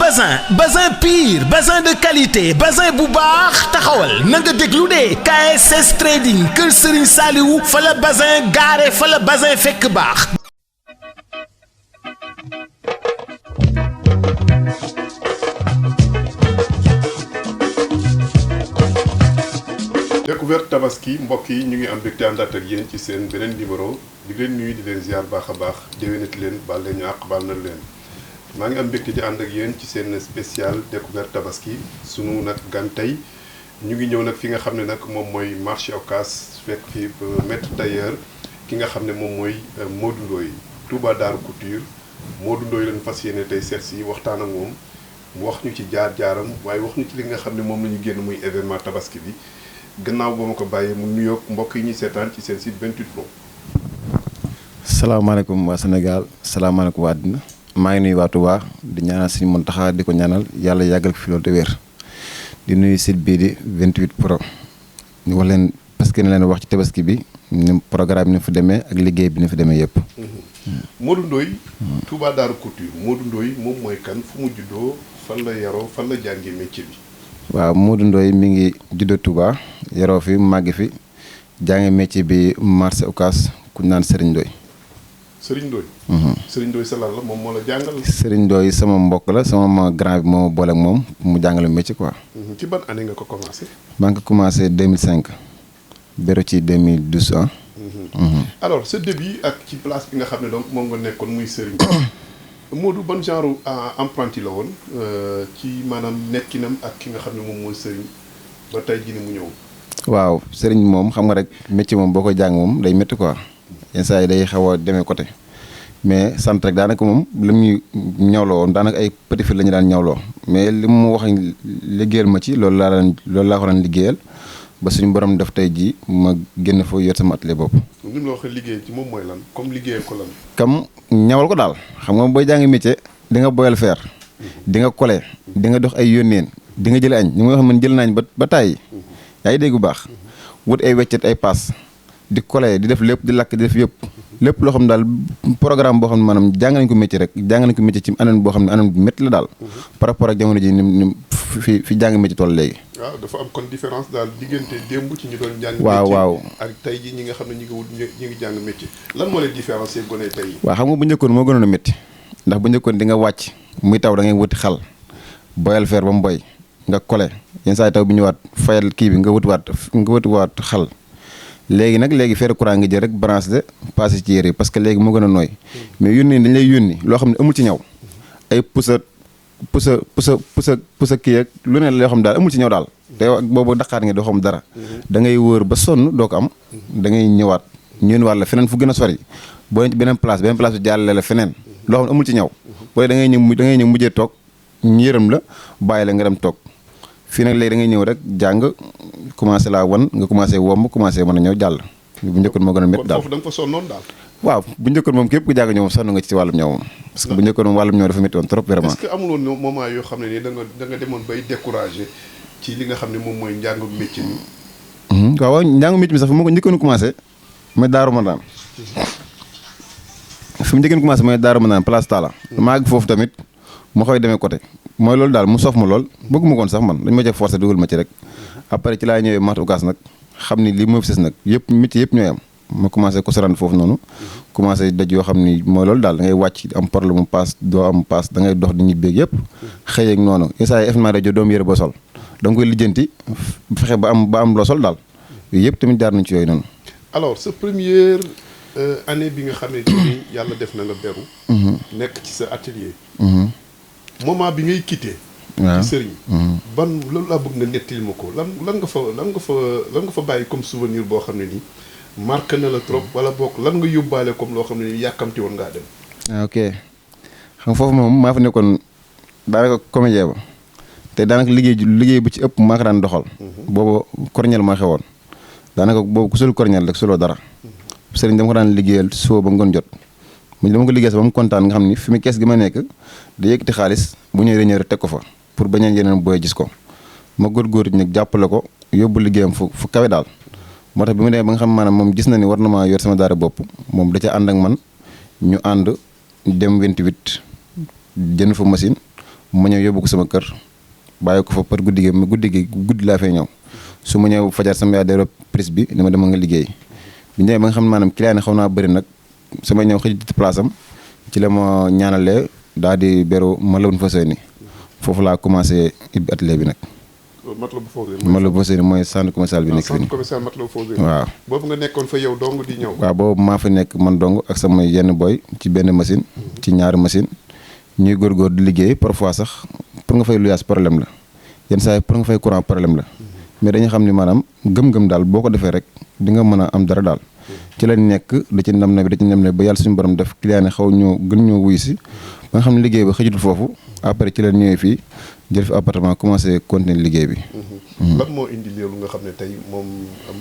bazin pire bazin de qualité bazin bu baax taxawal na nga déglu de KSS Trading kër Serigne Saliou fa la bazin gaare fa la bazin fekk baax. Découverte Tabaski mbokk yi ñu ngi am mbégte àndaat ak yéen ci seen beneen numéro di leen nuyu di leen ziar baax a baax déwénati leen baal leen ñu àq baal na leen maa ngi am mbégte di ànd ak yéen ci seen spécial Découverte Tabaski sunu nag gan tey ñu ngi ñëw nag fi nga xam ne nag moom mooy marché Ocass fekk fi maître tailleur ki nga xam ne moom mooy Modou Ndoye Touba Darou Couture Modou Ndoye leen fas yéene tey seet si waxtaan ak moom mu wax ñu ci jaar-jaaram waaye wax ñu ci li nga xam ne moom la ñu génn muy événement Tabaski bi. gannaaw ba ma ko bàyyee mu nuyoog mbokk yi ñuy seetaan ci seen site 28 Pro. salaamaaleykum waa Sénégal salaamaaleykum waa àddina maa ngi nuyu waa Touba di ñaanal Sëriñ Mountakha di ko ñaanal yàlla yàggal ko fi loolu te wér di nuyu site bii di 28 Pro ñu wax leen parce que ne leen wax ci tabaski bi ni programme bi ni fa demee ak liggéey bi ni fa demee yëpp. Modou Ndoye. Touba Darou Couture Modou Ndoye moom mooy kan fu mu juddoo fan la yaroo fan la jàngee métier bi. waaw Modou Ndoye mi ngi juddoo Touba yaroo fi màgg fi jànge métier bi marché Ocass ku ñu naan Serigne Ndoye. Serigne Ndoye. Serigne Ndoye sa lan la moom moo la jàngal. Serigne Ndoye sama mbokk la sama grand bi moo boole ak moom mu jàngale métier quoi. ci ban année nga ko commencé. maa ngi ko commencé 2005 beru ci 2012 ah. alors sa début ak ci place bi nga xam ne donc moom nga nekkoon muy Serigne Modou ban genre apprenti la woon ci maanaam nekkinam ak ki nga xam ne moom mooy Serigne ba tey jii ni mu ñëw. waaw Serigne moom xam nga rek métier moom boo koy jàng moom day métti quoi yenn saa yi day xaw a demee côté mais sant rek daanaka moom li muy ñawloo woon daanaka ay petit fil la ñu daan ñawloo mais li mu wax liggéeyal ma ci loolu laa ko daan liggéeyal ba suñu borom def tey jii ma génn fa yor sama atelier bopp. li mu la waxee liggéey ci moom mooy lan comme liggéeyal ko lan. kam ñawal ko daal xam nga booy jàngi métier di nga boyal fer di nga kole di nga dox ay yónneen di nga jël añ ñu nga xam ne jël nañ ba tàyyi yaa ngi dégg bu baax wut ay weccet ay paas di kole di def lépp di lakk di def yëpp lépp loo xam ne daal programme boo xam ne maanaam jàng nañ ko métier rek jàng nañ ko métier ci anam boo xam ne anam bu métti la daal par rapport ak jamono ji ni fi jàng métier toll léegi. waaw dafa am kon différence daal diggante démb ci ñu doon jàng. waaw ak tey ji ñi nga xam ne ñi ngi jàng métier lan moo leen différencier gone tey yi. waaw xam nga bu njëkkoon moo gënoon a métti ndax bu njëkkoon di nga wàcc muy taw da ngay wuti xal boyal fer ba mu boy nga kole yenn saa yi taw bi ñëwaat fayal kii bi nga wutiwaat xal léegi fer courant nga jël rek branche de passé ci yére parce que léegi moo gën a nooy mais yónni dañ lay yónni loo xam ne amul ci ñaw ay pusa kii ak lu ne loo xam daal amul ci ñaw daal te boobu daqaar nga doo xam dara da ngay wër ba sonn doo ko am da ngay ñëwaat la feneen fu gën a sori boo ci beneen place bi jàllale la feneen loo xam ne amul ci ñaw booy da ngay ñëw mujjee toog ñu yërëm la bàyyi la nga dem toog fii nag léegi da ngay ñëw rek jàng commencé laa wan nga commencé womb commencé mën a ñëw jàll bu njëkkoon moo gën a métti daal foofu da nga fa sonnoon daal. waaw bu njëkkoon moom képp ku jàng ñëw moom sonn nga ci wàllum ñëw moom parce que bu njëkkoon moom wàllum ñëw dafa métti woon trop vraiment. est-ce que amuloon moment yoo xam ne nii da nga demoon bay découragé ci li nga xam ne moom mooy njàngu métier mi. waaw njàngu métier mi sax fu ma ko njëkkoon commencé mooy Daaru Manaan fi mu njëkkoon commencé mooy Daaru Manaan place Talla maa ngi foofu tamit mu xaw demee côté mooy loolu daal mu soof ma lool bëgguma koon sax man dañ ma ci forcé dugal ma ci rek après ci laa ñëwee marché Ocass nag xam ni lii moo fi sës nag yëpp métier yëpp ñooy am ma commencé ko saraan foofu noonu commencé daj yoo xam ni mooy loolu daal da ngay wàcc am problème mu paas doo am paas da ngay dox di ñibbeeg yëpp xëy ak noonu saa yi événement rajo doomu yëre ba sol da nga koy lijjanti fexe ba am loo sol daal yooyu yëpp tamit jaar nañ ci yooyu noonu. alors sa première année bi nga xam ne nii yàlla def na nga beru nekk ci sa atelier moment bi ngay quitté waaw ci sëriñ ban loolu laa bëgg nga nettali ma ko lan nga fa bàyyi comme souvenir boo xam ne nii marqué na la trop wala bokk lan nga yóbbaale comme loo xam ne nii yàkkamti woon ngaa dem. ok xam nga foofu moom maa fa nekkoon daanaka comédien ba te daanaka liggéey bu ci ëpp maa ko daan doxal boobu korñel maa xewoon daanaka boobu ku sul korñel rek suloo dara sëriñ dama ko daan liggéeyal soo ba ngoon jot mu dama ko liggéey sax ba mu kontaan nga xam ni fi mu kees gi ma nekk da yëkkati xaalis bu ñëwee rek teg ko fa pour bañeen yeneen booy gis ko ma góorgóor nag jàppale ko yóbbu liggéeyam fu kawe daal moo tax bi mu demee ba nga xam maanaam moom gis na ni war na maa yor sama daara bopp moom da ca ànd ak man ñu ànd dem 28 jënd fa machine ma ñëw yóbbu ko sama kër bàyyi ko fa par guddi guddi laa fay ñëw su ma ñëw fajar sama yaay delloo prise bi ni ma dama nga liggéey bi ñëwee ba nga xam ne maanaam client yi xaw naa bëri nag sama ñëw xëj ci place am ci la ma ñaanalee daal di beru Matlaboul Fawzeyni foofu laa commencé ibbi atelier bi nag. Matlaboul Fawzeyni mooy centre commercial bi nekk fii. centre commercial Matlaboul Fawzeyni. waaw boobu nga nekkoon fa yow dong di ñëw. waaw boobu maa fa nekk man dong ak sama yenn boy ci benn machine. ci ñaari machine ñuy góorgóor di liggéey parfois sax pour nga fay luyaas problème la yenn saa yi pour nga fay courant problème la mais dañu xam ni maanaam gëm-gëm daal boo ko defee rek di nga mën a am dara daal. ci lañ nekk da ci ndam na bi da ci ndam na ba yàlla suñu borom def client yi xaw ñoo gën ñoo wuyu si ba nga xam ne liggéey ba xëjutul foofu après ci lañ ñëwee fii jël fi appartement commencé continuer liggéey bi. lan moo indi loolu nga xam ne tey moom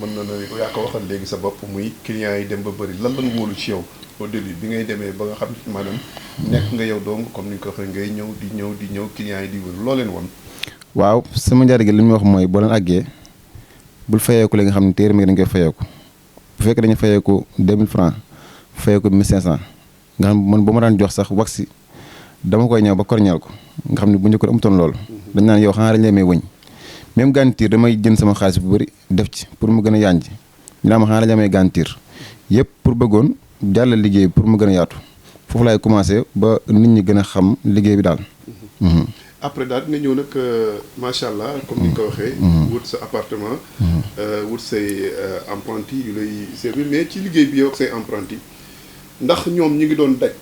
mën na ne yaa ko waxal léegi sa bopp muy client yi dem ba bëri lan lañ wóolu ci yow au début bi ngay demee ba nga xam ne maanaam nekk nga yow donc comme ni nga ko waxee ngay ñëw di ñëw client yi di wër loo leen woon. waaw sama njariñ li ñu wax mooy boo leen àggee bul fayeeku li nga xam ne téere mi dañ koy fayeeku bu fekkee dañu fayeeku 2000 francs fayeeku 1500 nga xam man ba ma daan jox sax wax si dama koy ñëw ba korñeel ko nga xam ne bu njëkkoon amutoon loolu dañ naan yow xanaa dañ lay may wëñ même gantiir damay jënd sama xaalis bu bëri def ci pour mu gën a yànj ñu naa ma xanaa dañ lay may gantiir yëpp pour bëggoon jàll liggéey pour mu gën a yaatu foofu laay commencé ba nit ñi gën a xam liggéey bi daal. après daal nga ñëw nag macha allah comme ni nga ko waxee. wut sa appartement. wut say apprenti yu lay servir mais ci liggéey bi yow ak say apprenti ndax ñoom ñi ngi doon daj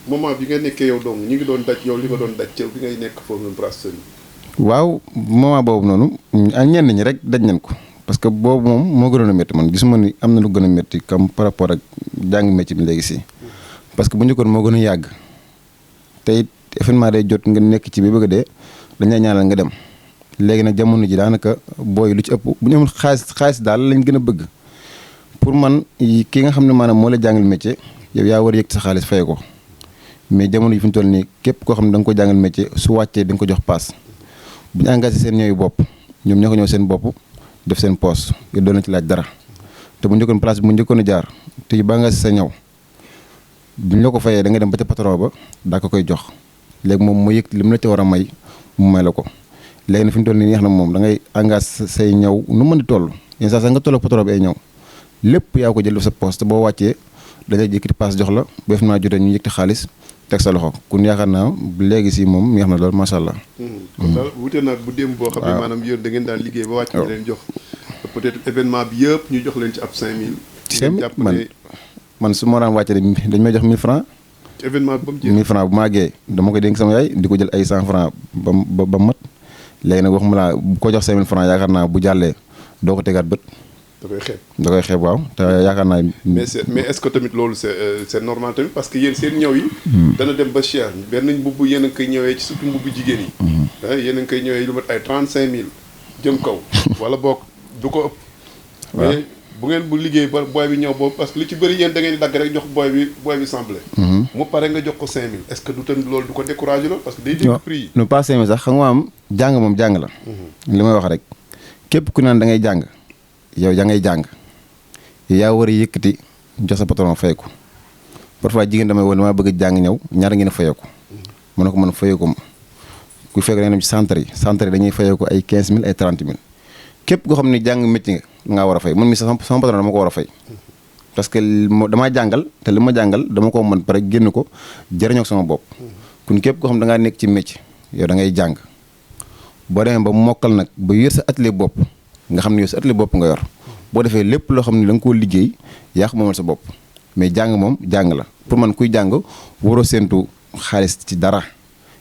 moment bi nga nekkee yow dong ñi ngi doon daj yow li nga doon daj ca bi ngay nekk foofu noonu brasserie. waaw moment boobu noonu ñenn ñi rek daj nañ ko parce que boobu moom moo gënoon a métti man gisuma ni am na lu gën a métti comme par rapport ak jàng métier bi léegi si parce que bu njëkkoon moo gën a yàgg te it événement day jot nga nekk ci bi bëgg a dee dañ lay ñaanal nga dem léegi nag jamono ji daanaka booy lu ci ëpp bu ñu amul xaalis daal lañ gën a bëgg pour man ki nga xam ne maanaam moo la jàngal métier yow yaa war a yëg sa xaalis fay ko mais jamono ji fi ñu toll nii képp koo xam ne da nga ko jàngal métier su wàccee da nga ko jox paas bu ñu engagé seen ñooyu bopp ñoom ñoo ko ñëw seen bopp def seen poste yow doon na ci laaj dara te bu njëkkoon place bi mu njëkkoon a jaar te ba engagé sa ñëw bu ñu la ko fayee da nga dem ba ca patron ba daa ko koy jox léegi moom moo yëg li mu la ca war a may mu may la ko léegi nag fi ñu toll nii neex na moom da ngay engagé say ñëw nu mën di toll yenn saa sax nga toll ak patron bi ay ñëw lépp yaa ko jël def sa poste boo wàccee dañuy yëkkati paas jox la bu def naa jotee ñu yëkkati xaalis teg sa loxo kun yaakaar naa léegi si moom mi nga xam ne loolu macha allah. kon daal wute naag bu démb boo xam ne maanaam yéen da ngeen daan liggéey ba wàcc ñu leen jox peut-être événement bi yëpp ñu jox leen ci ab 5000. 5000 man su ma daan wàcce dañ may jox 1000 francs événement bi ba mu jeex 1000 francs bu maagee dama koy dénk sama yaay di ko jël ay 100 francs ba mat léegi nag waxuma laa bu ko jox 5000 francs yaakaar naa bu jàllee doo ko tegaat bët. da koy xeeb waaw te yaakaar naa. mais est-ce que tamit loolu c'est normal tamit parce que yéen seen ñëw yi. dana dem ba cher benn mbubb yéen a ngi koy ñëwee ci surtout mbubbu jigéen yi. yéen a ngi koy ñëwee lu mat ay 35000 jëm kaw. wala boog du ko ëpp. mais bu ngeen bu liggéey ba booy bi ñëw boobu parce que lu ci bëri yéen da ngeen di dagg rek jox booy bi semblé. mu pare nga jox ko 5000 est-ce que du tamit loolu du ko découragé la parce que day dégg prix yi. non pas 5000 sax xam nga am jàng moom jàng la. li may wax rek képp ku naan da ngay jàng. yow yaa ngay jàng yaa war a yëkkati jox sa patron fayeku parfois jigéen damay woon damaa bëgg jàng ñëw ñaar ngeen a fayeku mën na ko mën a fayeku ma ku fekk da dem ci centre yi dañuy fayeku ay 15000 ay 30000 képp koo xam ne jàng métier nga war a fay man mi sama patron dama ko war a fay parce que damaa jàngal te li ma jàngal dama ko mën pare génn ko jëriñoo sama bopp kon képp koo xam da ngaa nekk ci métier yow da ngay jàng boo demee ba mokkal nag ba yor sa atelier bopp nga xam ne yow sa atelier bopp nga yor boo defee lépp loo xam ne da nga koo liggéey yaa ko moomal sa bopp mais jàng moom jàng la pour man kuy jàng waroo séentu xaalis ci dara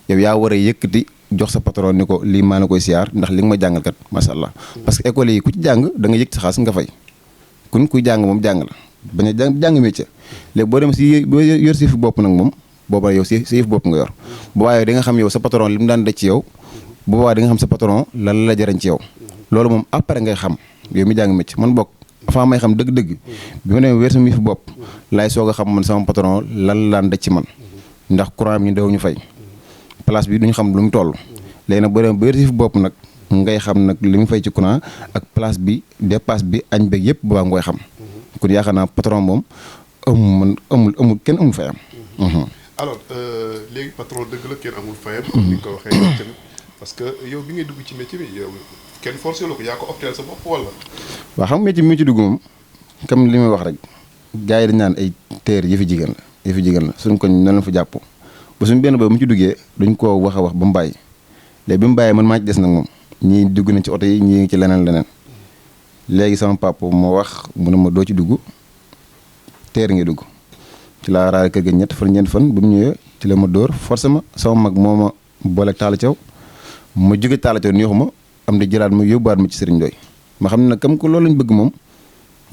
yow yaa war a yëkkati jox sa patron ni ko lii maa la koy siyaar ndax li nga ma jàngal kat macha allah parce que école yi ku ci jàng da nga yëg sa xaalis nga fay kun kuy jàng moom jàng la bañ a jàng métier léegi boo dem si boo yor si yëfu bopp nag moom booba yow si yëfu bopp nga yor boobaa yow di nga xam yow sa patron li mu daan daj ci yow boobaa di nga xam sa patron lan la jëriñ ci yow loolu moom après ngay xam yow mi jàng métier man bokk avant may xam dëgg-dëgg bi ma demee weer sama fi bopp laay soog a xam man sama patron lan laan daj ci man ndax courant bi ñu dew ñu fay place bi duñu xam lu mu toll léegi nag boo demee ba weer si fi bopp nag ngay xam nag li mu fay ci courant ak place bi dépasse bi añ beeg yëpp boobaa nga koy xam kon yaakaar naa patron moom amul kenn amul fay am alors léegi patron dëgg la kenn amul fayam. comme ni nga ko waxee yow tamit parce que yow bi ngay dugg ci métier bi yow kenn forcé la ko yaa ko opteel sa bopp wala. waaw xam nga métier bi mu ci dugg moom comme li may wax rek gars yi dañ naan ay teer yëfi jigéen la suñ ko noonu la fa jàpp ba suñ benn ba mu ci duggee duñ koo wax a wax ba mu bàyyi léegi bi mu bàyyee man maa ci des nag moom ñii dugg nañ ci oto yi ñii ngi ci leneen léegi sama papa moo wax mu ne ma doo ci dugg teer ngi dugg ci laa raare kër ga ñeent fan ba mu ñëwee ci la ma dóor forcément sama mag moo ma boole Talla Thiaw ma jóge Talla Thiaw neexu ma am di jëlaat ma yóbbuwaat ma ci Serigne Ndoye ma xam ne nag comme que loolu lañ bëgg moom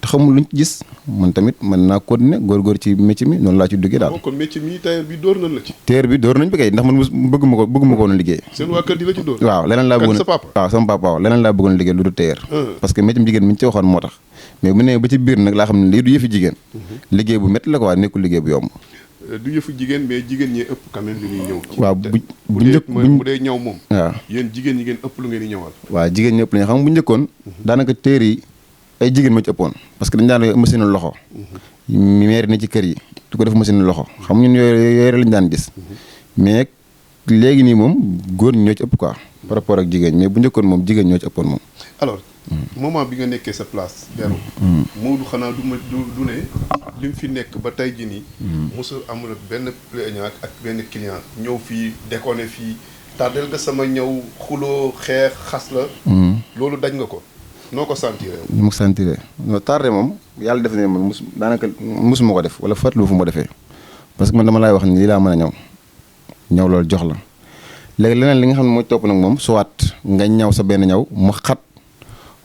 te xamul luñ ci gis man tamit mën naa continuer góor ci métier mi noonu laa ci duggee daal. kon métier mi tailleur bi dóor nañ la ci. teer bi dóor nañ ba kay ndax man bëgguma ko woon liggéey. seen waa kër di la ci dóor. waaw leneen laa bëggoon waaw sama papa waaw leneen laa bëggoon liggéey lu du teer parce que métier jigéen mi ñu ci waxoon moo tax mais bu nee ba ci biir nag laa xam ne lii du yëfi jigéen liggéey bu métti la ko waa nekkul liggéey bu yomb. du yëfu jigéen mais jigéen ñee ëpp quand même li ñuy ñëw. waaw bu dee ñaw moom. waaw yéen jigéen ñi ngeen ëpp lu ngeen di ñëwal. waaw jigéen ñi ëpp lañu xam nga bu njëkkoon daanaka teer yi ay jigéen ma ci ëppoon parce que dañu daan machine loxo maire ne ci kër yi du ko def machine loxo xam ñun yooyu lañu daan gis mais léegi nii moom góor ñoo ci ëpp quoi par rapport ak jigéen mais bu njëkkoon moom jigéen ñoo ci ëppoon moom. alors moment bi nga nekkee sa place beru Modou xanaa du ne li mu fi nekk ba tey ji nii mosul amul benn plaignant ak benn client ñëw fii déconné fii tardel nga sama ñëw xuloo xeex xas la loolu daj nga ko noo ko sentiré mu ko sentiré non tardé moom yàlla def ne man daanaka mosuma ko def wala fàttaliwuma fu ma defee parce que man dama laay wax ni lii laa mën a ñëw loolu jox la léegi leneen li nga xam ne mooy topp nag moom soit nga ñaw sa benn ñaw mu xat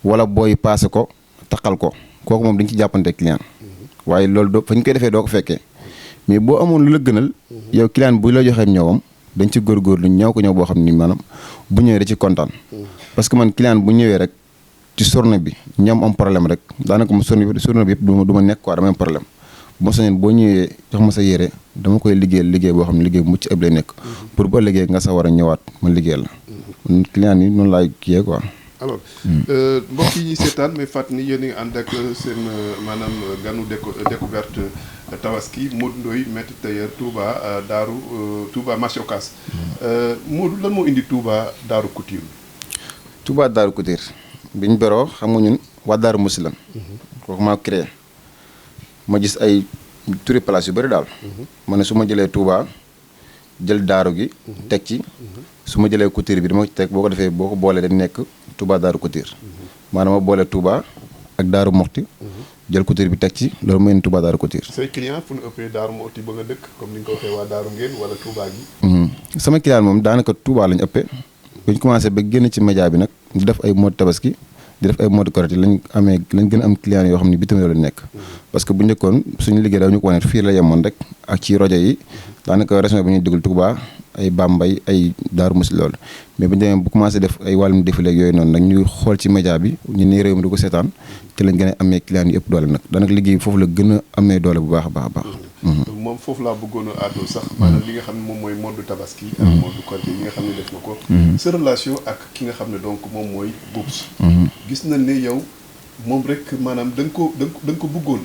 wala booy paase ko taqal ko kooku moom dañ ci jàppante client waaye loolu doo fa ñu koy defee doo ko fekkee mais boo amoon lu la gënal yow client bu la joxee ñëwam dañ ci góorgóorlu ñaw ko ñëw boo xam ni maanaam bu ñëwee da ci kontaan parce que man client bu ñëwee rek ci journée bi ñam am problème rek daanaka mu journée bi yëpp du ma nekk quoi dama am problème bu ma sañoon boo ñëwee jox ma sa yére dama koy liggéey boo xam ne liggéey bu mucc ëpp lay nekk pour ba liggéey nga sa war a ñëwaat ma liggéey la client yi noonu laay kiyee quoi. alors mbokk yi ñuy seetaan mais fàttali ni yéen a ngi ànd ak seen maanaam ganu découverte tabaski Modou Ndoye maître tailleur Touba marché Ocass Modou lan moo indi Touba Darou Couture. Touba Darou Couture biñ beroo xam nga ñun waa Darou Moussi lan kooku maa créé ma gis ay turi place yu bëri daal ma ne su ma jëlee Touba jël daaru gi teg ci su ma jëlee couture bi dama ci teg boo ko defee boo ko boolee dañ nekk Touba Darou Couture maanaam ma boole Touba ak Darou Moxti jël couture bi teg ci loolu mooy Touba Darou Couture. say client fu ñu ëppee Darou Moxti ba nga dëkk comme ni nga ko waxee waa Darou ngeen wala Touba gi. sama client moom daanaka Touba lañ ëppee bu ñu commencé ba génn ci média bi nag di def ay mode tabaski di def ay mode korité lañ gën a am client yoo xam ne bitim réew lañ nekk parce que bu njëkkoon suñu liggéey daw ñu ko wane fii la yemoon rek ak ci rajo yi daanaka région bi ñuy dugal Touba ay Bambey ay Darou Moussi loolu mais bu ñu demee bu commencé def ay wàllum défilé yooyu noonu nag ñuy xool ci média bi ñu ne réew mi du ko seetaan te lañ gën a amee client yi ëpp doole nag daanaka liggéey foofu la gën a amee doole bu baax a baax a baax. moom foofu laa bëggoon a àddu sax maanaam li nga xam ne moom mooy mode tabaski ak mode korité yi nga xam ne def na ko sa relation ak ki nga xam ne donc moom mooy Boubs gis nañ ne yow moom rek maanaam da nga ko bëggoon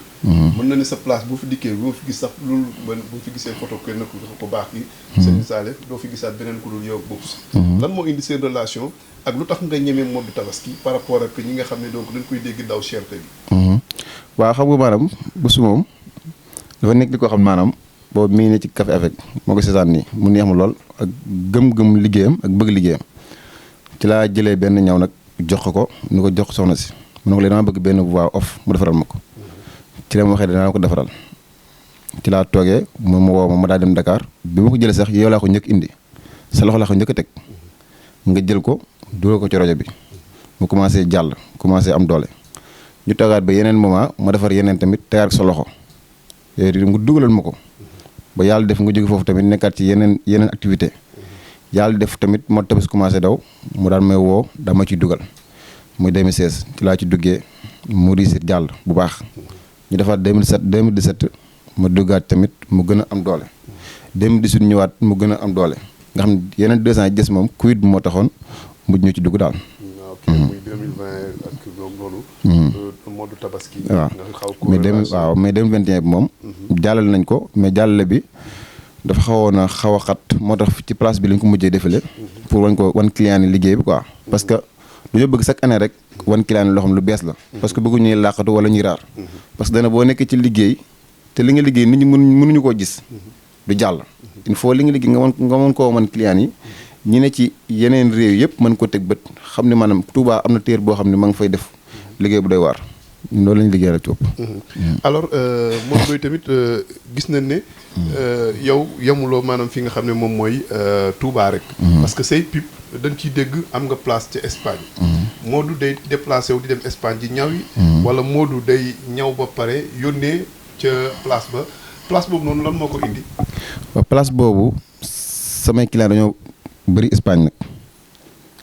mën na ne sa place boo fi dikkee boo fi gis sax loolu bu fi gisee photo kenn ko baax ki seen Salif doo fi gisaat beneen ku dul yow Boubs lan moo indi seen relation ak lu tax nga ñemee mode tabaski par rapport ak ñi nga xam ne donc dañ koy dégg daw cherté bi waaw xam nga maanaam Boubs moom dafa nekk di ko xam maanaam boobu mi ngi ne ci café avec moo ko seetaan nii mu neex ma lool ak gëm-gëm liggéeyam ak bëgg liggéeyam ci laa jëlee benn ñaw nag jox ko ni ko jox soxna si mu ne ko léegi dama bëgg benn voix off mu defaral ma ko ci la ma waxee danaa ko defaral ci laa toogee moom ma woo ma daal dem Dakar bi ma ko jëlee sax yow laa ko njëkk indi sa loxo laa ko njëkk a teg nga jël ko dugal ko ci rajo bi mu commencé jàll commencé am doole ñu toogaat ba yeneen moment ma defar yeneen tamit tegaat sa loxo yooyu nga dugalal ma ko ba yàlla def nga jóge foofu tamit nekkaat ci yeneen activité yàlla def tamit moo tamit commencé daw mu daan may woo dama ciy dugal muy 2016 ci laa ci duggee mu réussir jàll bu baax ñu defaat 2017 ma duggaat tamit mu gën a am doole 2018 ñëwaat mu gën a am doole nga xam ne yeneen 2 ans yi des moom Covid bi moo taxoon mujj ñu ci dugg daal. muy 2020 ak loolu. mode tabaski. waaw mais 2021 bi moom. jàllale nañ ko mais jàllale bi dafa xawoon a xaw a xat moo tax ci place bi lañ ko mujjee défilé pour wan client yi liggéey bi quoi parce que dañoo bëgg chaque année rek wan client yi loo xam lu bees la parce que bëggu ñuy làqatu wala ñuy raar parce que dana boo nekkee ci liggéey te li nga liggéey nit ñi mënuñu koo gis du jàll il faut li nga liggéey nga mën koo wan client yi ñi ne ci yeneen réew yëpp mën ko teg bët xam ne maanaam Touba am na téer boo xam ne ma nga fay def liggéey bu doy waar loolu la ñu liggéey rek topp. alors Modou Ndoye tamit gis nañ ne yow yemuloo maanaam fi nga xam ne moom mooy Touba rek. parce que say pip dañ ciy dégg am nga place ca Espagne. Modou day déplacé wu di dem Espagne ji ñaw yi. wala Modou day ñaw ba pare yónnee ca place boobu noonu lan moo ko indi. waaw place boobu samay client dañoo bëri Espagne nag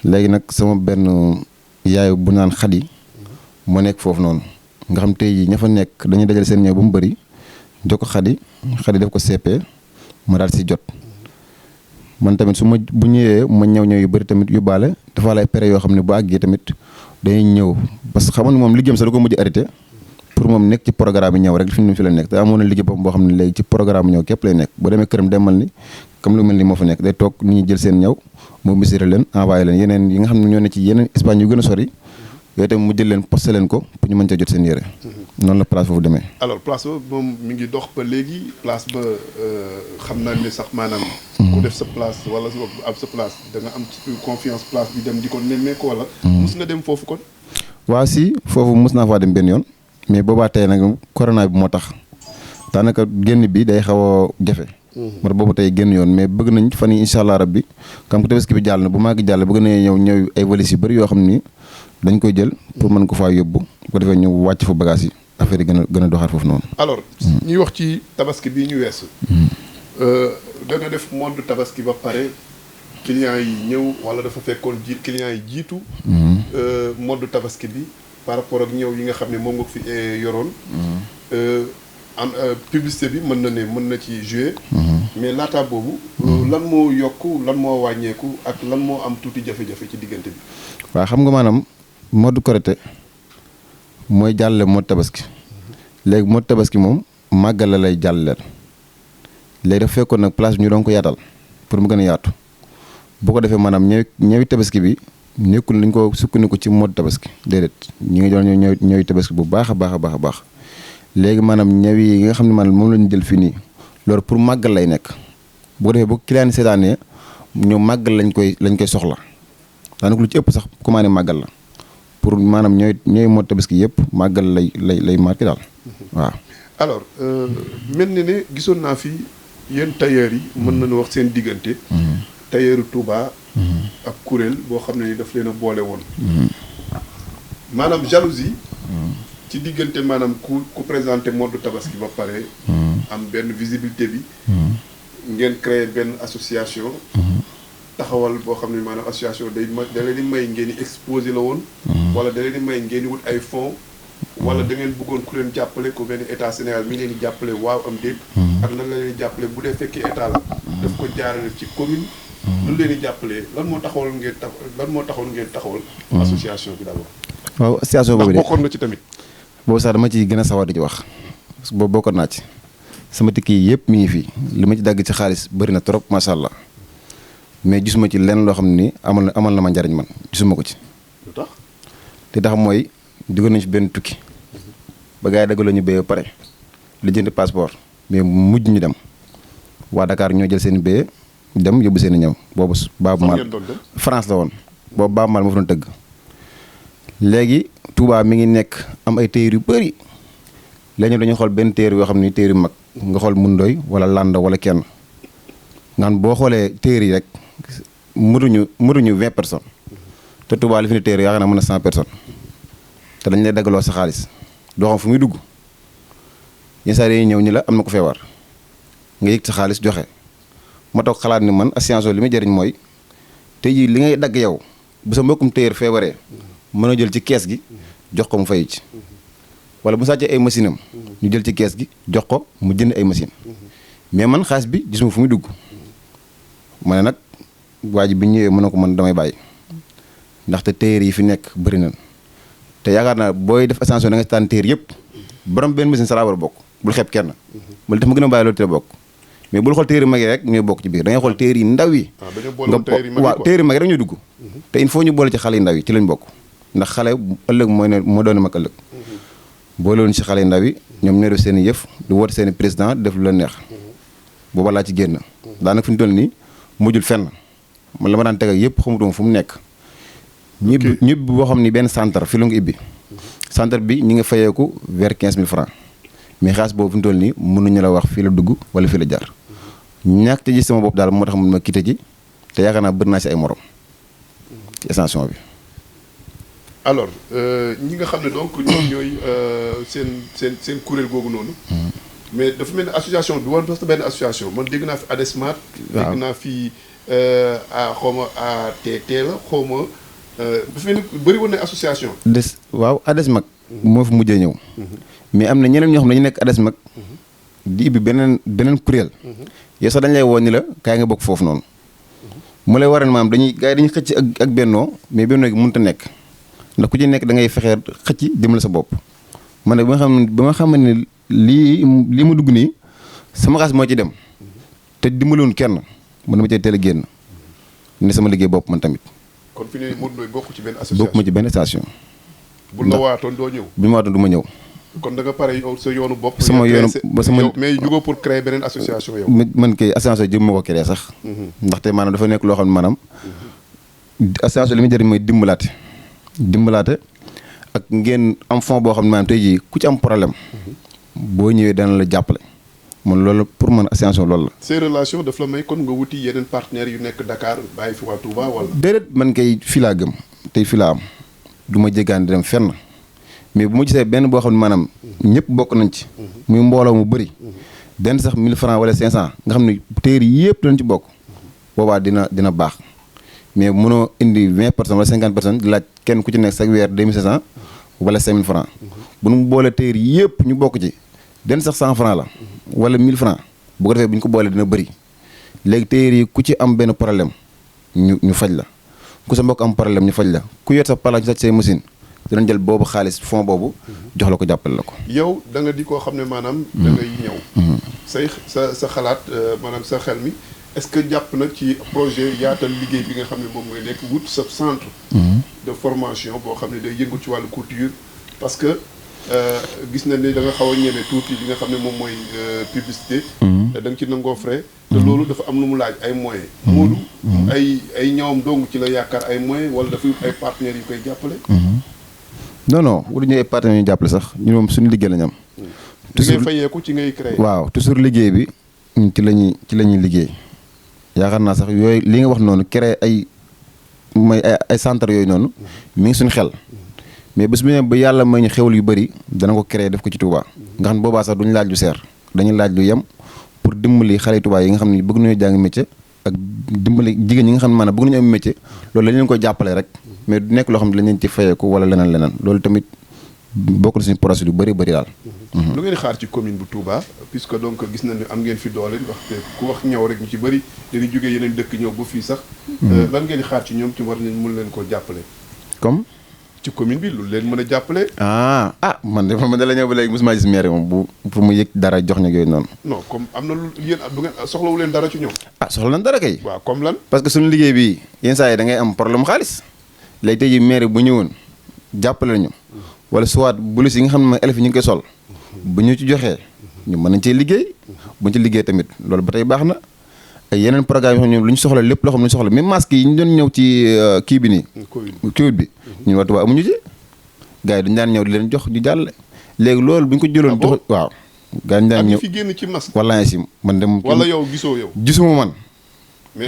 léegi nag sama benn yaay bu naan Xadi moo nekk foofu noonu nga xam tey jii ña fa nekk dañuy dajale seen ñëw ba mu bëri jox ko Xadi def ko CP ma daal si jot man tamit bu ñëwee ma ñëw yu bëri tamit yóbbaale dafa lay pere yoo xam ne bu àggee tamit dañuy ñëw parce que xam nga moom liggéeyam sax da ko mujj arrêté pour moom nekk ci programme yi ñëw rek fi mu fi la nekk te amoon na liggéey boo xam ne léegi ci programme ñëw képp lay nekk boo demee këram demal ni comme lu mel ni moo fa nekk day toog nit ñi jël seen ñëw moo misiré leen envoyé leen yeneen yi nga xam ne ñoo ne ci yeneen Espagne yu gën a sori yooyu tamit mu jël leen posté leen ko pour ñu mën cee jot seen yére noonu la place foofu demee. alors place ba moom mi ngi dox ba léegi place ba xam naa ne sax maanaam. ku def sa place wala am sa place da nga am ci confiance place bi dem di ko nemmeeku wala. mus nga dem foofu kon. waa si foofu mus naa faa dem benn yoon mais boobaa tey nag corona bi moo tax daanaka génn bi day xaw a jafe. moo tax boobu tey génn yoon mais bëgg nañ fan yi incha allah rabbi comme que tabaski bi jàll na bu màgg jàll bëgg nañ ñëw ay valises yu bëri yoo xam ni dañ koy jël pour mën ko faa yóbbu bu ko defee ñu wàcc fa bagage yi affaire yi gën a doxaat foofu noonu. alors ñuy wax ci tabaski bii ñu weesu. da nga def mode tabaski ba pare clients yi ñëw wala dafa fekkoon clients yi jiitu. mode tabaski bi par rapport ak ñëw yi nga xam ne moom nga fi yoroon. am publicité bi mën na ci jouer. mais laata boobu. lan moo yokk lan moo wàññeeku ak lan moo am tuuti jafe-jafe ci diggante bi. waaw xam nga maanaam mode Korité mooy jàllale mode tabaski léegi mode tabaski moom màggal la lay jàllaleel léegi dafa fekkoon nag place bi ñu doon ko yaatal pour mu gën a yaatu bu ko defee maanaam ñëwi tabaski bi nekkul nañ ko sukkandiku ci mode tabaski déedéet ñu ngi doon ñëwi tabaski bu baax a baax léegi maanaam ñëw yi nga xam ne maanaam moom la ñu jël fii nii loolu pour màggal lay nekk bu ko defee bu client seetaanee ñu màggal lañ koy soxla daanaka lu ci ëpp sax commandé màggal la pour maanaam ñooy mode tabaski yëpp màggal lay marqué daal waaw. alors mel na ne gisoon naa fi yéen tailleurs yi. mën nañu wax seen diggante. tailleuru Touba. ak kuréel boo xam ne daf leen a boole woon. maanaam jalousie. ci diggante maanaam ku présenté mode tabaski ba pare. am benn visibilité bi. ngeen créé benn association. taxawal boo xam ne maanaam association da leen di may ngeen di exposé la woon. wala da leen di may ngeen di wut ay fonds. wala da ngeen bëggoon ku leen jàppale ku benn état Sénégal mi leen di jàppale waaw am déet. ak lan la leen di jàppale bu dee fekkee état la. daf ko jaarale ci commune. lu leen di jàppale lan moo taxawal ngeen taxawal. association bi d'abord. waaw association boobu de ndax bokkoon na ci tamit. boobu sax dama ci gën a sawar di ci wax parce que boobu bokkoon naa ci sama tikki yi yëpp mi ngi fii li ma ci dagg ci xaalis bëri na trop macha allah mais gisuma ci lenn loo xam ni amal na ma njariñ man gisuma ko ci. lu tax li tax mooy duggoon nañ fi benn tukki ba gars yi daggaloo ñu béyee ba pare li jënd passeport mais mujj ñu dem waa Dakar ñoo jël seen béyee dem yóbbu seen i ñëw boobu Baaba Maal France la woon boobu Baaba Maal moo fa doon tëgg léegi Touba mi ngi nekk am ay téer yu bëri léegi dañuy xool benn téer yoo xam ni téer yu mag nga xool Mundoy wala Landa wala kenn nga xam boo xoolee téer yi rek mënuñu 20 personnes te Touba li fi ne téer yaakaar naa mën na 100 personnes te dañ lay daggaloo sa xaalis doo xam fu muy dugg yenn saa yi ñëw ñi la am na ko feebar nga yëg sa xaalis joxe ma toog xalaat ni man association li muy jëriñ mooy tey jii li ngay dagg yow bu sa mbokkum téer feebaree mën a jël ci kees gi jox ko mu fay ci wala bu sàccee ay machine am ñu jël ci kees gi jox ko mu jënd ay machine mais man xaalis bi gisuma fu muy dugg ma ne nag waa ji bi ñëwee mën na ko man damay bàyyi ndaxte téer yi fi nekk bëri na te yaakaar naa booy def ascension da nga tànn téer yëpp borom benn machine sa laa war a bokk bul xeeb kenn ma li tax ma gën a bàyyi loolu te bokk mais bul xool téere mag yi rek ñooy bokk ci biir da ngay xool téere yi ndaw yi. dañoo boole téere yi mag yi waaw téere mag yi rek ñooy dugg. te il faut ñu boole ci xale yu ndaw yi ci lañ bokk ndax xale ëllëg moo doon mag ëllëg. boole woon ci xale yu ndaw yi ñoom ñoo def seen i yëf di woote seen i président def lu la neex booba laa ci génn. daanaka fi ñu toll nii mujjul fenn man la ma daan teg ak yëpp xamutuma fu mu nekk. ñibbi boo xam ni benn centre fi la nga ibbi. centre bi ñi nga fayeeku vers 15 000 francs mais xaalis boobu fi ñu toll nii mënuñu la wax fii la dugg wala fii la jaar ñàkk te gis sama bopp daal moo tax mun ma quitté ci te yaakaar naa bëri naa si ay morom ci extension bi. alors ñi nga xam ne donc ñoom ñooy seen kuréel googu noonu. mais dafa mel ni association bi war na benn association man dégg naa fi ADESMAT. waaw dégg naa fi xaw ma ATT la xaw ma dafa mel ni bëri woon na association. waaw ADESMAT. moo fi mujjee ñëw. mais am na ñeneen ñoo xam ne dañu nekk ADESMAT di ibbi beneen kuréel. yow sax dañ lay woo ni la kaay nga bokk foofu noonu. mu lay waral maam gars yi dañuy xëcc ak bennoo mais bennoo gi mënut a nekk ndax ku ci nekk da ngay fexee xëcc dimbali sa bopp. man nag ba nga xam ne lii ma dugg nii sama xaas moo ci dem te dimbaliwul kenn man dama cee teel a génn ne sama liggéey bopp man tamit. kon fi ne Modou Ndoye bokk ci benn association bokk ma ci benn station. bu la waatoon doo ñëw. bu ma waatoon du ma ñëw. kon da nga pare yow sa yoonu bopp. sama mais jugoo pour créer beneen association yow. man kay association jëm ma ko créer sax. ndaxte maanaam dafa nekk loo xam ne maanaam. association li muy jëriñ mooy dimbalaate ak ngeen am fond boo xam ne maanaam tey jii ku ci am problème. boo ñëwee dana la jàppale. man loolu pour man association loolu la. ces relations daf la may kon nga wuti yeneen partenaires yu nekk Dakar bàyyi fi waa Touba wala. déedéet man kay fii laa gëm tey fii laa am du ma jéggaan di dem fenn. mais bu ma gisee benn boo xam ne maanaam ñëpp bokk nañ ci. muy mbooloo mu bëri. benn sax 1000 francs wala 500 nga xam ne téere yëpp dañ ci bokk. boobaa dina baax mais mënoo indi 20 personnes wala 50 personnes di laaj kenn ku ci nekk chaque weer 2500 wala 5000 francs bu nu boolee téere yëpp ñu bokk ci benn sax 100 francs la. wala 1000 francs bu ko defee bu ñu ko boolee dina bëri léegi téere yi ku ci am benn problème ñu faj la ku sa mbokk am problème ñu faj la ku yor sa pala ñu sàcc say machine. dinañ jël boobu xaalis fond boobu jox la ko jàppale la ko. yow da nga di koo xam ne maanaam. da ngay ñëw. sa xalaat maanaam sa xel mi est-ce que jàpp na ci projet yaatal liggéey bi nga xam ne moom ngay nekk wut sa centre. de formation boo xam ne day yëngu ci wàllu couture. parce que gis na ni da nga xaw a ñeme tuuti li nga xam ne moom mooy publicité. da nga ci nangoo frais. te loolu dafa am lu mu laaj ay moyens. Modou ay ñawam dong ci la yaakaar ay moyens wala dafa ay partenaires yu koy jàppale. non wutuñu ay partenaires ñu jàppale sax ñun moom suñu liggéey la ñu am. toujours ngay fayeeku ci ngay créer. waaw toujours liggéey bi ci la ñuy liggéey yaakaar naa sax yooyu li nga wax noonu créer ay centre yooyu noonu mi ngi suñu xel mais bés bu ne ba yàlla may ñu xewal yu bëri dana ko créer def ko ci Touba. nga xam ne boobaa sax duñu laaj lu seer dañuy laaj lu yem pour dimbali xale Touba yi nga xam ne bëgg nañoo jàng métier ak dimbali jigéen ñi nga xam ne maanaam bëgg nañu am métier loolu lañ leen koy jàppale rek. mais du nekk loo xam ne dañ leen ci fayeeku wala leneen loolu tamit bokk na suñu projet yu bëri daal. lu ngeen xaar ci commune bu Touba puisque donc gis nañu am ngeen fi doole waxte ku wax ñëw rek ñu ci bëri dañuy jógee yeneen dëkk ñëw ba fii sax. lan ngeen xaar ci ñoom ci war nañ mun leen koo jàppale. comme. ci commune bi lu leen mën a jàppale. man de la ñëw ba léegi mosuma gis maire moom bu pour mu yëg dara jox ñu yooyu noonu. non comme am na lu yéen du ngeen soxlawu leen dara ci ñoom. soxla nañ dara kay. waaw comme lan. parce que suñu liggéey bi yenn saa yi da ngay am problème xaalis léegi tey jii maire bu ñëwoon jàppale nañu wala soit bulus yi nga xam ne élèves yi ñu ngi koy sol bu ñu ci joxee ñu mën nañ cee liggéey bu ñu ci liggéey tamit loolu ba tey baax na ay yeneen programme yoo xam ne ñoom lu ñu soxla lépp loo xam ne lu ñu soxla même masque yi ñu doon ñëw ci kii bi nii Covid bi ñun waa Touba amuñu ci gars yi dañu daan ñëw di leen jox ñu jàll léegi loolu bu ñu ko jëloon jox waaw gars yi ñu daan ñëw fi génn ci masque wallaahi si man dem wala yow gisuma man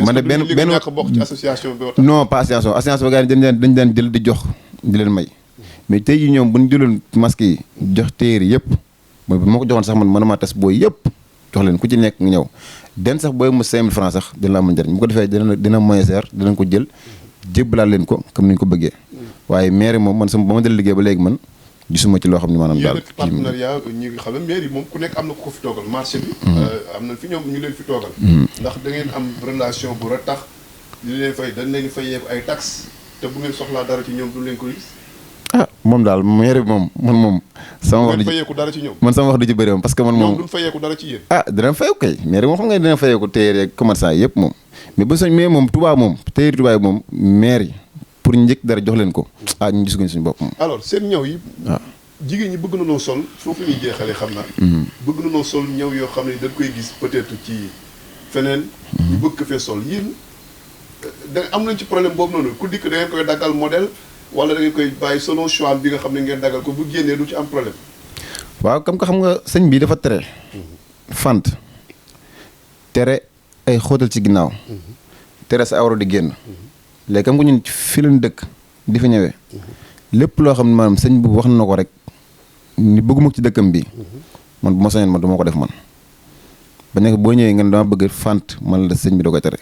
man de benn bokk ci association bi non pas association bi gars yi dañ daan jël di jox di leen may mais tey jii ñoom bu ñu jëloon masque yi jox téere yëpp mooy bu ma ko joxoon sax man mënuma tas booy yëpp jox leen ku ci nekk nga ñëw den sax booy mu 5000 francs sax dina la am njëriñ bu ko defee dina moyen cher dinañ ko jël jébbalaat leen ko comme ni ñu ko bëggee waaye maire moom man sama ba ma dal liggéey ba léegi man gisuma ci loo xam ne maanaam daal partenariat ñi nga xam ne maire yi moom ku nekk am na ko fi toogal marché bi am na fi ñoom ñu leen fi toogal ndax da ngeen am relation bu ratax li leen fay dañ leen fay yeeku ay taxes te bu ngeen soxlaa dara ci ñoom du leen ko gis moom daal maire bi moom man moom. sama wax du fayeeku dara ci ñoom. man sama wax du ci bëri moom parce que man moom. ñoom duñ fayeeku dara ci yéen. dina fayeeku kay maire bi moom xam nga dina fayeeku téere yeeg commerçant yëpp moom mais moom Touba moom téere Touba yi moom maire yi pour njëkk dara jox leen ko ñu gis ko suñu bopp moom. alors seen ñaw yi. waaw jigéen ñi bëgg na noo sol foofu ñuy jeexalee xam naa. bëgg na noo sol ñaw yoo xam ne dañ koy gis peut-être ci feneen. ñu bëgg ko fee sol yéen da am nañ ci problème boobu noonu ku dikk da ngeen koy daggal modèle wala da ngeen koy bàyyi selon choix bi nga xam ne ngeen daggal ko bu génnee du ci am problème. waaw comme que xam nga sëñ bi dafa tere. fant tere ay xóotal ci ginnaaw. tere sa awra di génn. léegi comme que ñun fi lañ dëkk di fa ñëwee. lépp loo xam ne maanaam sëñ bu wax na ko rek ni bëgguma ci dëkkam bi man bu ma sañoon man du ma ko def man. ba nekk boo ñëwee nga ne dama bëgg fant man la sëñ bi da koy tere.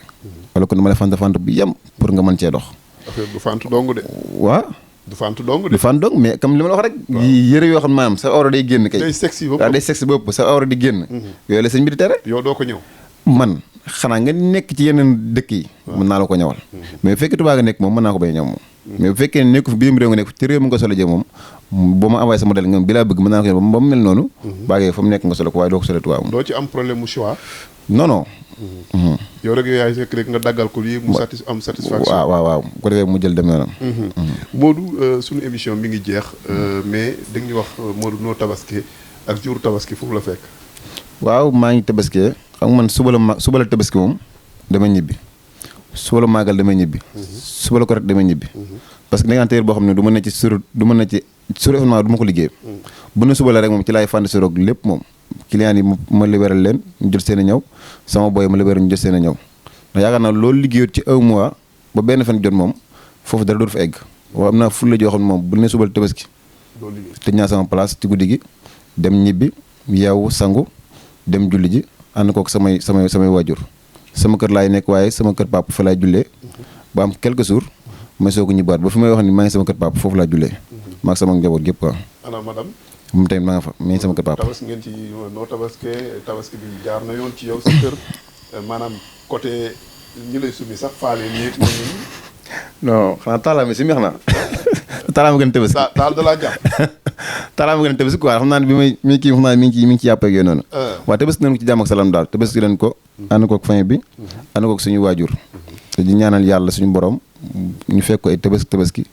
wala kon dama lay fant bu yem pour nga mën cee dox. affaire du fant dong de. waaw. du fant dong de. du fant dong mais comme li ma la wax rek. yëre yoo xam ne maanaam sa awra day génn kay. day sexy bopp day sexy bopp sa awra di génn. yooyu la sëñ bi di tere. yow doo ko ñëw. man xanaa nga nekk ci yeneen dëkk yi. mën naa la ko ñëwal. mais bu fekkee Tuubaa nga nekk moom mën naa ko bay ñëw moom. mais bu fekkee ne nekku fi biir réew nga nekk ci réew mi nga solo jee moom boo ma envoyé sa modèle nga bi laa bëgg mën naa ko ñëw ba mu mel noonu. baagee fa mu nekk nga solo ko waaye doo ko solo Tuubaa moom. doo ci am problème mu choix. non. yow rek yaay fekk rek nga daggal ko lii mu am satisfaction. waaw bu ko defee mu jël dem yoonam. Modou suñu émission mi ngi jeex mais da ñu wax Modou noo tabaski ak jour tabaski foofu la fekk. waaw maa ngi tabaskee xam nga man suba la tabaski moom damay ñibbi suba la màggal damay ñibbi. suba la ko rek damay ñibbi. parce que da nga téer boo xam ne du ma ne ci sur événement du ma ko liggéey. bu ne suba la rek moom ci laay fànn suroog lépp moom. client yi ma libéral leen ñu jël seen a ñëw sama boy ma libéral ñu jël seen a ñëw ndax yaakaar naa loolu liggéeyut ci un mois ba benn fan jot moom foofu dara dootu fa egg waaw am naa fulla joo xam ne moom bu ne subal tabaski tëj naa sama place ci guddi gi dem ñibbi yeewu sangu dem julli ji ànd kook samay waajur sama kër laay nekk waaye sama kër papa fa laay jullee ba am quelques jours may soo ko ñibbaat ba fi may wax ni maa ngi sama kër papa foofu laa jullee maa sama njaboot gépp quoi. ana madame. moom tamit maa nga fa mi ngi sama kër papa. tabaski ngeen ci noo tabaski bi jaar na yoon ci yow sa kër maanaam côté ñi lay sumi sax faale nii. non xanaa taalaam si mi xanaa taalaam gën a tabaski. taal da laa jàpp. taalaam gën a tabaski quoi xam naa ne bi may mi kii xam naa mi ngi ci yàpp ak yooyu noonu. waaw tabaski nañ ko ci jàmm ak salaam daal tabaski leen ko. ànd koog famille bi. ànd koog suñu waajur. te di ñaanal yàlla suñu borom ñu fekk ko ay tabaski.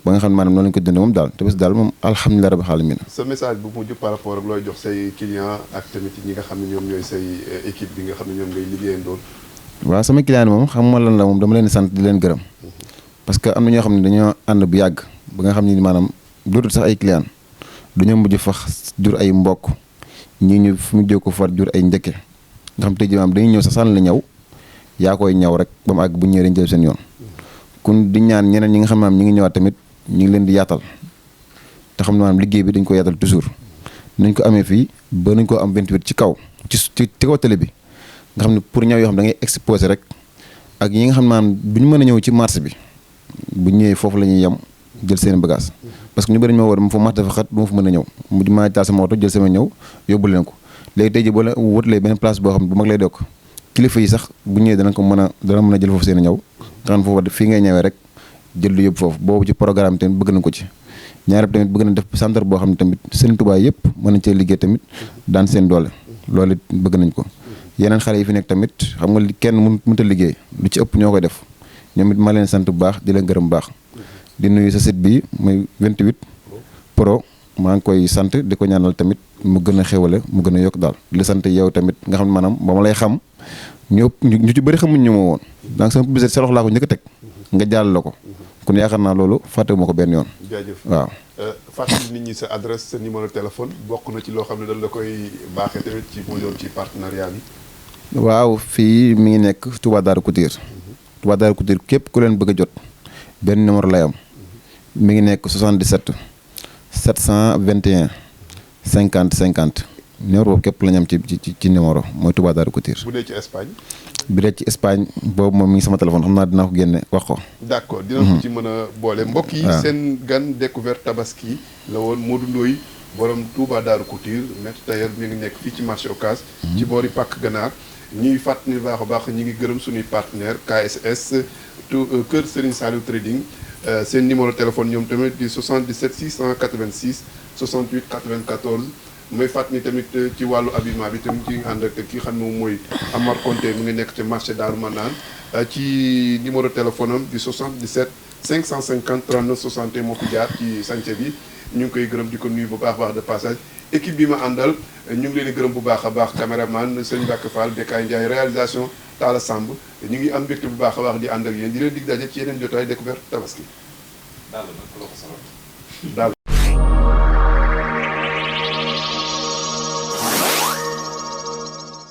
ba nga xam ne maanaam noonu lañu ko dundee moom daal tabaski daal moom alhamdulilah rabbil alamin. sa message bu mujj par rapport ak looy jox say client ak tamit ñi nga xam ne ñoom ñooy say équipe bi nga xam ne ñoom ngay liggéeyandoon. waaw sama client moom xam nga lan la moom dama leen sant di leen gërëm. parce que am na ñoo xam ne dañoo ànd bu yàgg ba nga xam ne maanaam dootul sax ay client dañoo mujj fax jur ay mbokk ñii ñu fu mu jóg ko far jur ay njëkke nga xam tey jii maanaam dañuy ñëw sax sànni la ñëw yaa koy ñëw rek ba mu àgg bu ñëwee dañ jël seen yoon. kun di ñaan ñeneen ñi nga xam ne maanaam ñi ngi ñëwaat tamit ñu ngi leen di yaatal te xam ne maanaam liggéey bi dañ ko yaatal toujours nañ ko amee fii ba nañ ko am 28 ci kaw ci kaw télé bi nga xam ne pour ñëw yoo xam da ngay exposé rek ak yi nga xam ne maanaam du ñu mën a ñëw ci marché bi bu ñëwee foofu la ñuy yem jël seen bagage parce que ñu bëri ñu ma woo fa marché dafa xat du ma fa mën a ñëw mu maa taal sama oto jël sama ñëw yóbbu leen ko léegi tey jii boo la wutalee benn place boo xam ne bu mag lay dokk kilifa yi sax bu ñëwee dana mën a jël foofu seen ñëw nga xam foofu fii ngay ñëwee rek jël lu yëpp foofu boobu ci programme tamit bëgg nañ ko ci ñaareel tamit bëgg nañ def centre boo xam ne tamit Serigne Touba yëpp mën nañ cee liggéey tamit daan seen doole loolu it bëgg nañ ko yeneen xale yi fi nekk tamit xam nga kenn mënut a liggéey lu ci ëpp ñoo koy def ñoom it ma leen sant bu baax di leen gërëm bu baax di nuyu sa site bi muy 28 pro maa ngi koy sant di ko ñaanal tamit mu gën a xéwale mu gën a yokk daal di la sant yow tamit nga xam ne maanaam ba ma lay xam ñu ci bëri xamuñ ñu ma woon donc sama publicité sa loxo laa ko njëkk a teg nga jàll la ko kon yaakaar naa loolu fàttewu ma ko benn yoon. jaajëf waaw. fàttali nit ñi sa adresse sa numéro téléphone bokk na ci loo xam ne dañ la koy baaxee tamit ci mu doon ci partenariat bi. waaw fii mi ngi nekk Touba Darou Couture. Touba Darou Couture képp ku leen bëgg a jot benn numéro lay am mi ngi nekk 77 721 50 50 numéro boobu képp la ñu am ci numéro mooy Touba Darou Couture. bu dee ci Espagne. bi dee ci Espagne boobu moom mi ngi sama téléphone xam naa dinaa ko génne wax ko. d'accord dina ko ci mën a boole. mbokk yi seen gan découverte tabaski la woon Modou Ndoye borom Touba Darou Couture maître tailleur mi ngi nekk fii ci marché Ocass. ci boori Pàkk Ganaar. ñuy fàttali baax a baax ñu ngi gërëm suñuy partenaire KSS Kër Serigne Saliou Trading seen numéro téléphone ñoom tamit di 77 686 68 94 may fàttali tamit ci wàllu habillement bi tamit ci ànd ak ki xam ne moom mooy Amar Konté mu ngi nekk ci marché Daaru Manaan ci numéro téléphone am di 77 550 39 61 moo fi jaar ci sànce bi ñu ngi koy gërëm di ko nuyu bu baax de passage équipe bi ma àndal ñu ngi leen di gërëm bu baax a baax caméraman sëñ Mbacke Fall Bekay Ndiaye réalisation Talla Samb ñu ngi am mbégte bu baax a baax di ànd ak yéen di leen dig daje ci yeneen jotaay découverte tabaski daal